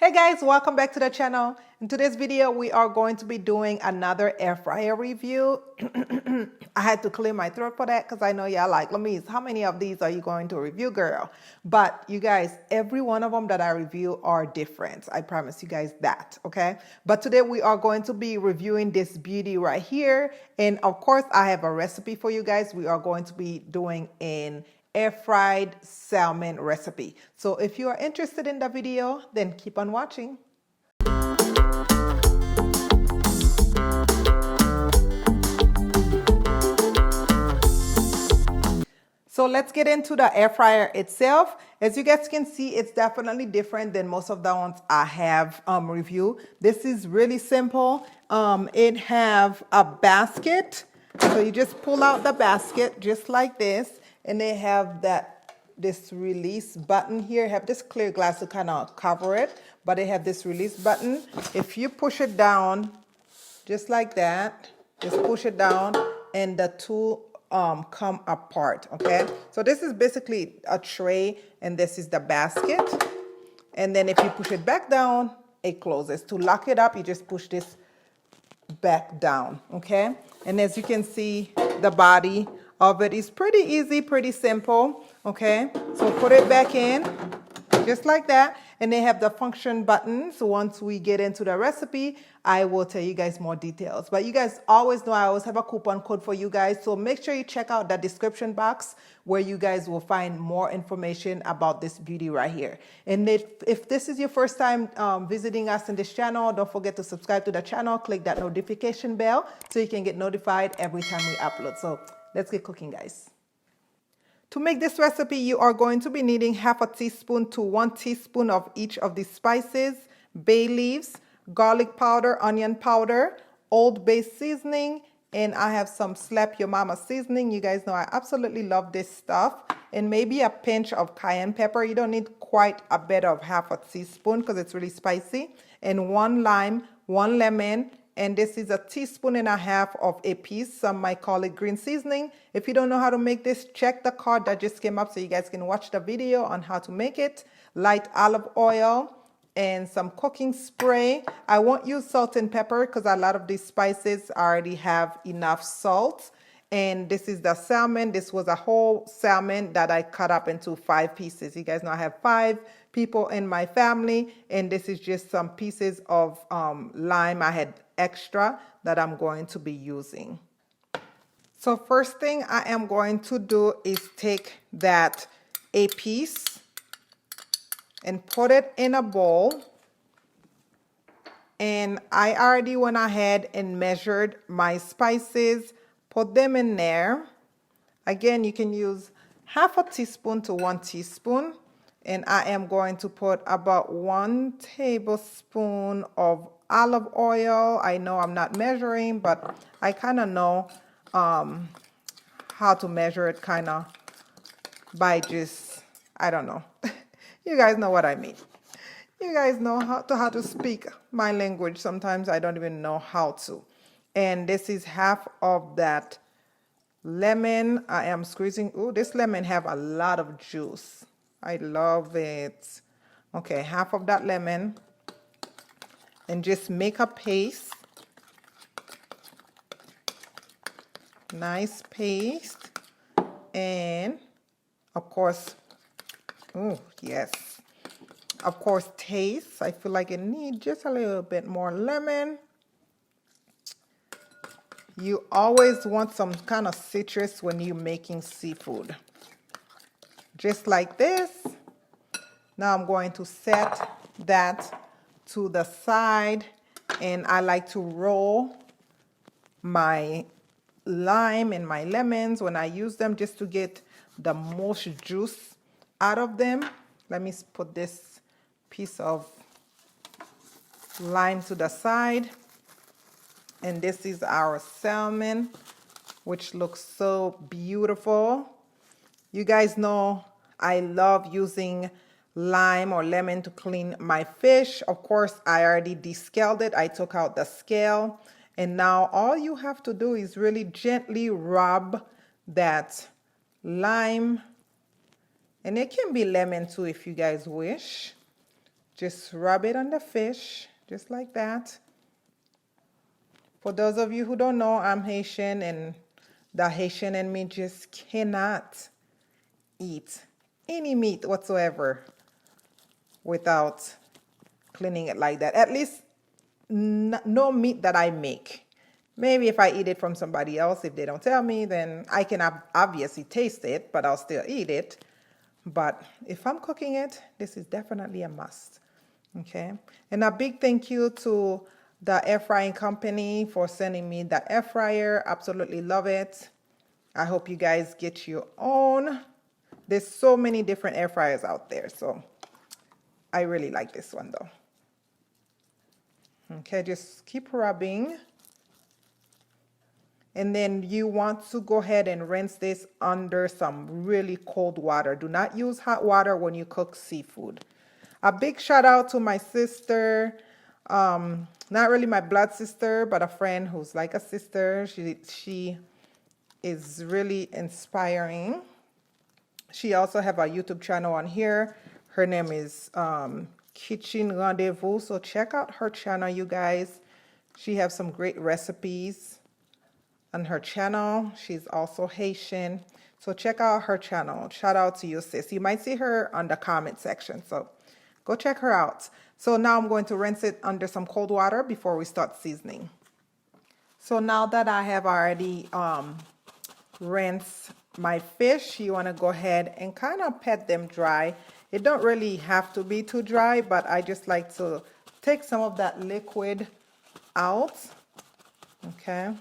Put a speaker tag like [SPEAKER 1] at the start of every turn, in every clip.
[SPEAKER 1] Hey guys, welcome back to the channel. In today's video, we are going to be doing another air fryer review. I had to clear my throat for that because I know y'all like, Lamise, how many of these are you going to review, girl? But you guys, every one of them that I review are different. I promise you guys that, okay? But today we are going to be reviewing this beauty right here. And of course, I have a recipe for you guys. We are going to be doing an air fried salmon recipe. So if you are interested in the video, then keep on watching. So let's get into the air fryer itself. As you guys can see, it's definitely different than most of the ones I have reviewed. This is really simple. It have a basket. So you just pull out the basket just like this. And they have this release button here. Have this clear glass to kind of cover it. But they have this release button. If you push it down just like that, just push it down and the two come apart, okay? So this is basically a tray and this is the basket. And then if you push it back down, it closes. To lock it up, you just push this back down, okay? And as you can see, the body of it is pretty easy, pretty simple, okay? So put it back in just like that. And they have the function buttons. So once we get into the recipe, I will tell you guys more details. But you guys always know I always have a coupon code for you guys. So make sure you check out the description box where you guys will find more information about this beauty right here. And if this is your first time visiting us in this channel, don't forget to subscribe to the channel. Click that notification bell so you can get notified every time we upload. So let's get cooking, guys. To make this recipe, you are going to be needing half a teaspoon to 1 teaspoon of each of these spices, bay leaves, garlic powder, onion powder, Old Bay seasoning, and I have some Slap Your Mama seasoning. You guys know I absolutely love this stuff. And maybe a pinch of cayenne pepper. You don't need quite a bit of half a teaspoon because it's really spicy. And 1 lime, 1 lemon, and this is a teaspoon and a half of Epis. Some might call it green seasoning. If you don't know how to make this, check the card that just came up so you guys can watch the video on how to make it. Light olive oil and some cooking spray. I won't use salt and pepper because a lot of these spices already have enough salt. And this is the salmon. This was a whole salmon that I cut up into 5 pieces. You guys know I have 5 people in my family, and this is just some pieces of lime I had extra that I'm going to be using. So first thing I am going to do is take that Epis and put it in a bowl. And I already went ahead and measured my spices, put them in there. Again, you can use half a teaspoon to 1 teaspoon. And I am going to put about 1 tablespoon of olive oil. I know I'm not measuring, but I kind of know how to measure it kind of by just, I don't know. You guys know what I mean. You guys know how to speak my language. Sometimes I don't even know how to. And this is half of that lemon. I am squeezing. Oh, this lemon have a lot of juice. I love it. Okay, half of that lemon. And just make a paste. Nice paste. And of course, oh yes. Of course, taste. I feel like it needs just a little bit more lemon. You always want some kind of citrus when you're making seafood. Just like this. Now I'm going to set that to the side, and I like to roll my lime and my lemons when I use them just to get the most juice out of them. Let me put this piece of lime to the side. And this is our salmon, which looks so beautiful. You guys know I love using lime or lemon to clean my fish. Of course, I already descaled it. I took out the scale. And now all you have to do is really gently rub that lime. And it can be lemon too if you guys wish. Just rub it on the fish, just like that. For those of you who don't know, I'm Haitian, and the Haitian in me just cannot eat any meat whatsoever without cleaning it like that. At least no meat that I make. Maybe if I eat it from somebody else, if they don't tell me, then I can obviously taste it, but I'll still eat it. But if I'm cooking it, this is definitely a must. Okay. And a big thank you to the air frying company for sending me the air fryer. Absolutely love it. I hope you guys get your own. There's so many different air fryers out there, so I really like this one though. Okay, just keep rubbing. And then you want to go ahead and rinse this under some really cold water. Do not use hot water when you cook seafood. A big shout out to my sister, not really my blood sister, but a friend who's like a sister. She is really inspiring. She also have a YouTube channel on here. Her name is Kitchen Rendezvous. So check out her channel, you guys. She has some great recipes on her channel. She's also Haitian. So check out her channel. Shout out to you, sis. You might see her on the comment section. So go check her out. So now I'm going to rinse it under some cold water before we start seasoning. So now that I have already rinsed my fish, you want to go ahead and kind of pat them dry. It don't really have to be too dry, but I just like to take some of that liquid out. Okay.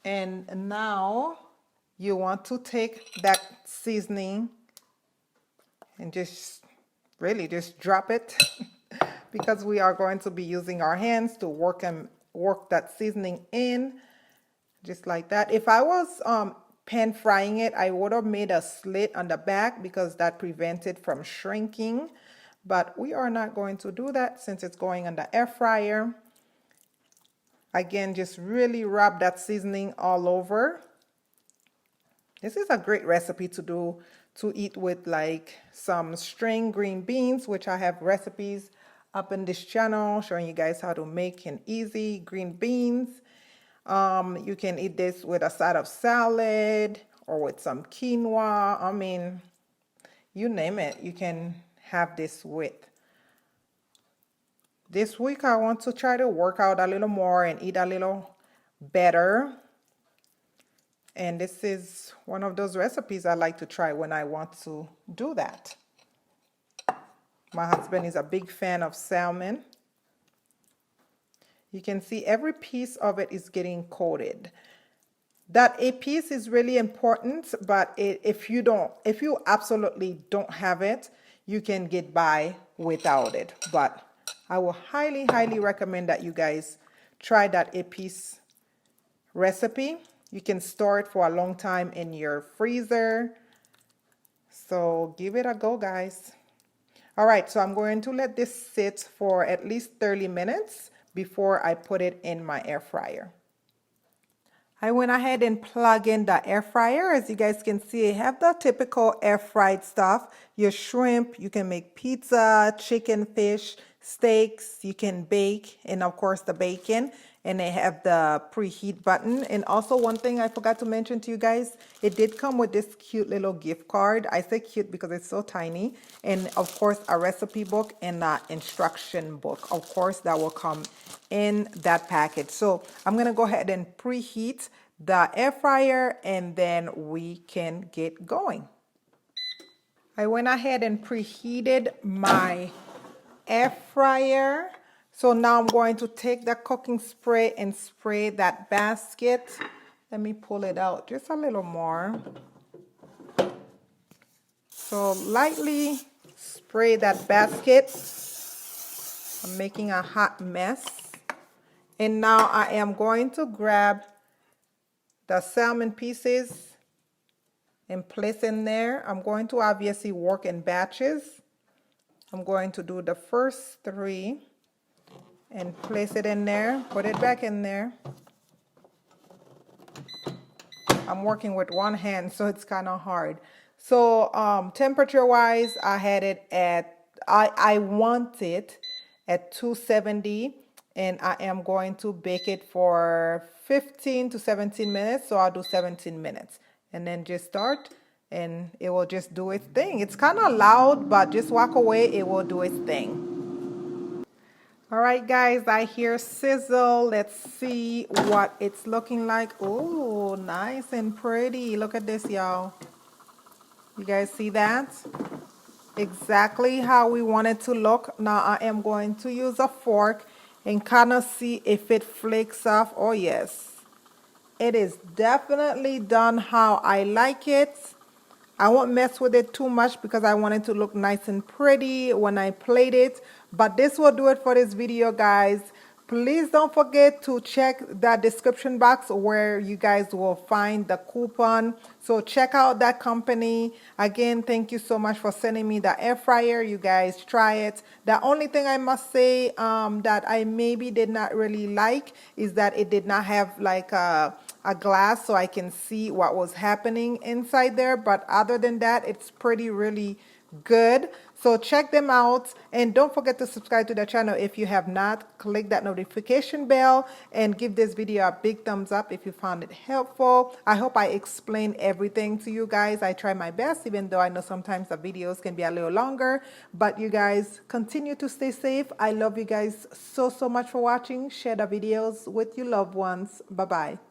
[SPEAKER 1] And now you want to take that seasoning and just really just drop it because we are going to be using our hands to work that seasoning in, just like that. If I was pan frying it, I would have made a slit on the back because that prevents it from shrinking. But we are not going to do that since it's going on the air fryer. Again, just really rub that seasoning all over. This is a great recipe to eat with like some string green beans, which I have recipes up in this channel showing you guys how to make an easy green beans. You can eat this with a side of salad or with some quinoa. I mean, you name it, you can have this with. This week I want to try to work out a little more and eat a little better. And this is one of those recipes I like to try when I want to do that. My husband is a big fan of salmon. You can see every piece of it is getting coated. That Epis is really important, but if you absolutely don't have it, you can get by without it. But I will highly, highly recommend that you guys try that Epis recipe. You can store it for a long time in your freezer. So give it a go, guys. All right, so I'm going to let this sit for at least 30 minutes before I put it in my air fryer. I went ahead and plug in the air fryer. As you guys can see, I have the typical air fried stuff. Your shrimp, you can make pizza, chicken, fish, steaks, you can bake, and of course the bacon. And they have the preheat button. And also one thing I forgot to mention to you guys, it did come with this cute little gift card. I say cute because it's so tiny. And of course a recipe book and an instruction book. Of course that will come in that package. So I'm gonna go ahead and preheat the air fryer and then we can get going. I went ahead and preheated my air fryer. So now I'm going to take the cooking spray and spray that basket. Let me pull it out just a little more. So lightly spray that basket. I'm making a hot mess. And now I am going to grab the salmon pieces and place in there. I'm going to obviously work in batches. I'm going to do the first 3. And place it in there, put it back in there. I'm working with one hand, so it's kind of hard. So temperature wise, I had it at I want it at 270, and I am going to bake it for 15 to 17 minutes. So I'll do 17 minutes and then just start, and it will just do its thing. It's kind of loud, but just walk away, it will do its thing. All right, guys, I hear sizzle. Let's see what it's looking like. Oh, nice and pretty. Look at this, y'all. You guys see that? Exactly how we want it to look. Now I am going to use a fork and kind of see if it flakes off. Oh, yes. It is definitely done how I like it. I won't mess with it too much because I want it to look nice and pretty when I plate it. But this will do it for this video, guys. Please don't forget to check the description box where you guys will find the coupon. So check out that company. Again, thank you so much for sending me the air fryer. You guys try it. The only thing I must say that I maybe did not really like is that it did not have like a glass so I can see what was happening inside there. But other than that, it's really good. So check them out, and don't forget to subscribe to the channel if you have not. Click that notification bell and give this video a big thumbs up if you found it helpful. I hope I explained everything to you guys. I try my best, even though I know sometimes the videos can be a little longer. But you guys continue to stay safe. I love you guys so much for watching. Share the videos with your loved ones. Bye bye.